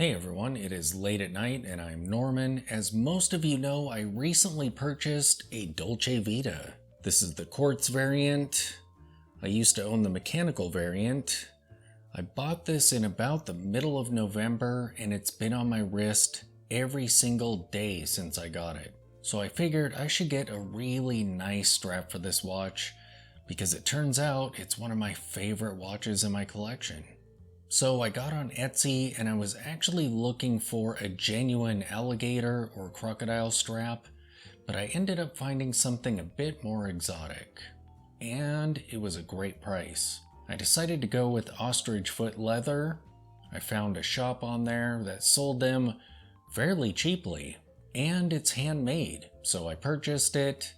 Hey everyone, it is late at night and I'm Norman. As most of you know, I recently purchased a Dolce Vita. This is the quartz variant. I used to own the mechanical variant. I bought this in about the middle of November and it's been on my wrist every single day since I got it. So I figured I should get a really nice strap for this watch because it turns out it's one of my favorite watches in my collection. So I got on Etsy and I was actually looking for a genuine alligator or crocodile strap, but I ended up finding something a bit more exotic. And it was a great price. I decided to go with ostrich foot leather. I found a shop on there that sold them fairly cheaply, and it's handmade. So I purchased it,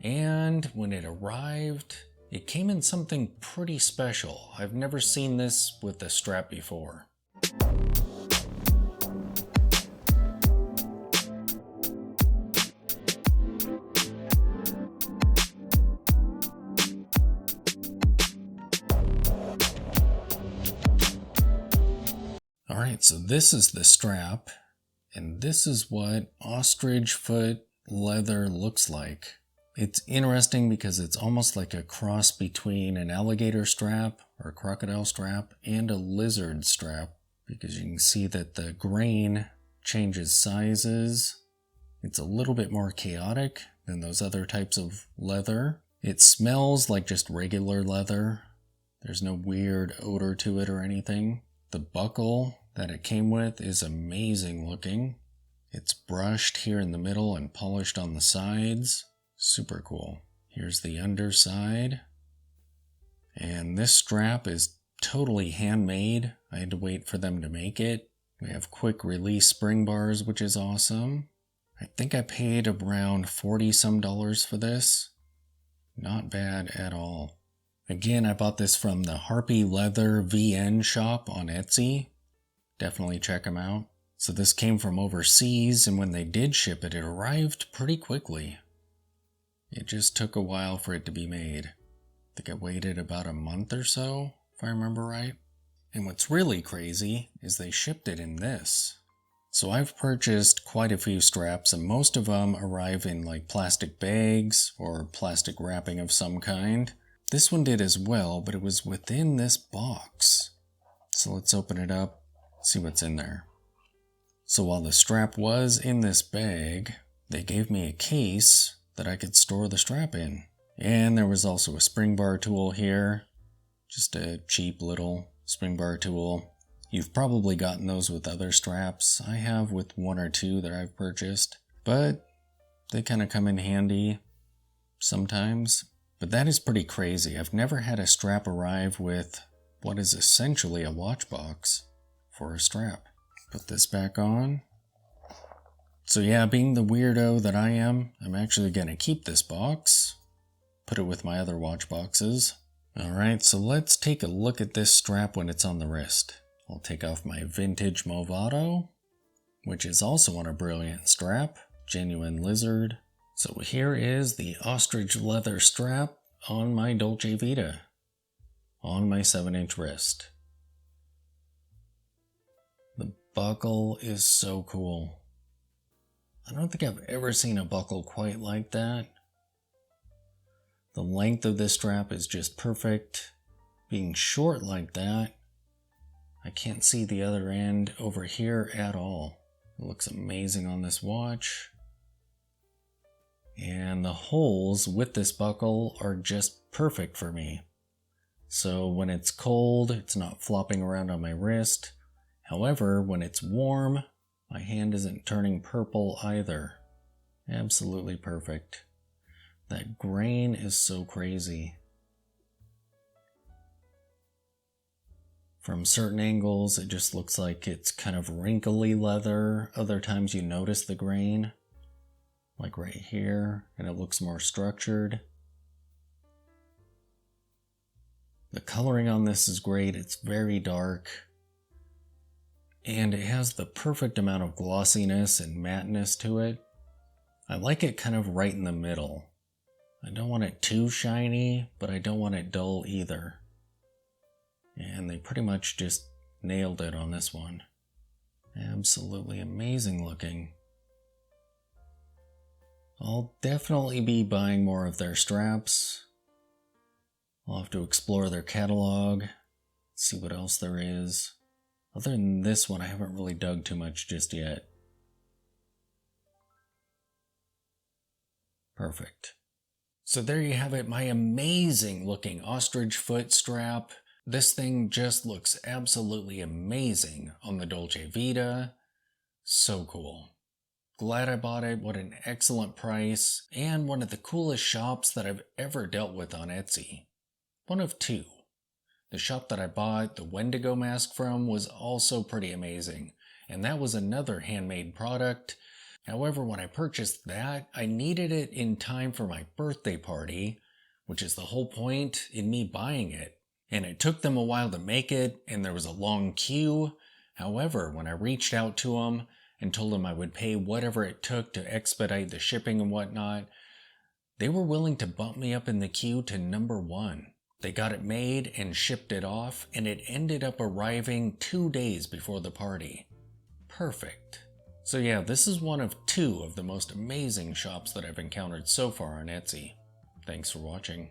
and when it arrived, it came in something pretty special. I've never seen this with a strap before. Alright, so this is the strap, and this is what ostrich foot leather looks like. It's interesting because it's almost like a cross between an alligator strap or a crocodile strap and a lizard strap, because you can see that the grain changes sizes. It's a little bit more chaotic than those other types of leather. It smells like just regular leather. There's no weird odor to it or anything. The buckle that it came with is amazing looking. It's brushed here in the middle and polished on the sides. Super cool. Here's the underside. And this strap is totally handmade. I had to wait for them to make it. We have quick release spring bars, which is awesome. I think I paid around $40 some for this. Not bad at all. Again, I bought this from the Harpy Leather VN shop on Etsy. Definitely check them out. So this came from overseas, and when they did ship it, it arrived pretty quickly. It just took a while for it to be made. I think I waited about a month or so, if I remember right. And what's really crazy is they shipped it in this. So I've purchased quite a few straps, and most of them arrive in like plastic bags or plastic wrapping of some kind. This one did as well, but it was within this box. So let's open it up, see what's in there. So while the strap was in this bag, they gave me a case that I could store the strap in. And there was also a spring bar tool here. Just a cheap little spring bar tool. You've probably gotten those with other straps. I have with one or two that I've purchased. But they kind of come in handy sometimes. But that is pretty crazy. I've never had a strap arrive with what is essentially a watch box for a strap. Put this back on. So yeah, being the weirdo that I am, I'm actually going to keep this box, put it with my other watch boxes. Alright, so let's take a look at this strap when it's on the wrist. I'll take off my vintage Movado, which is also on a brilliant strap, genuine lizard. So here is the ostrich leather strap on my Dolce Vita, on my 7-inch wrist. The buckle is so cool. I don't think I've ever seen a buckle quite like that. The length of this strap is just perfect. Being short like that, I can't see the other end over here at all. It looks amazing on this watch. And the holes with this buckle are just perfect for me. So when it's cold, it's not flopping around on my wrist. However, when it's warm, my hand isn't turning purple either. Absolutely perfect. That grain is so crazy. From certain angles, it just looks like it's kind of wrinkly leather. Other times you notice the grain, like right here, and it looks more structured. The coloring on this is great. It's very dark. And it has the perfect amount of glossiness and matteness to it. I like it kind of right in the middle. I don't want it too shiny, but I don't want it dull either. And they pretty much just nailed it on this one. absolutely amazing looking. I'll definitely be buying more of their straps. I'll have to explore their catalog, see what else there is. Other than this one, I haven't really dug too much just yet. Perfect. So there you have it, my amazing looking ostrich foot strap. This thing just looks absolutely amazing on the Dolce Vita. So cool. Glad I bought it. What an excellent price, and one of the coolest shops that I've ever dealt with on Etsy. One of two. The shop that I bought the Wendigo mask from was also pretty amazing, and that was another handmade product. However, when I purchased that, I needed it in time for my birthday party, which is the whole point in me buying it. And it took them a while to make it, and there was a long queue. However, when I reached out to them and told them I would pay whatever it took to expedite the shipping and whatnot, they were willing to bump me up in the queue to number 1. They got it made and shipped it off, and it ended up arriving 2 days before the party. Perfect. So yeah, this is one of 2 of the most amazing shops that I've encountered so far on Etsy. Thanks for watching.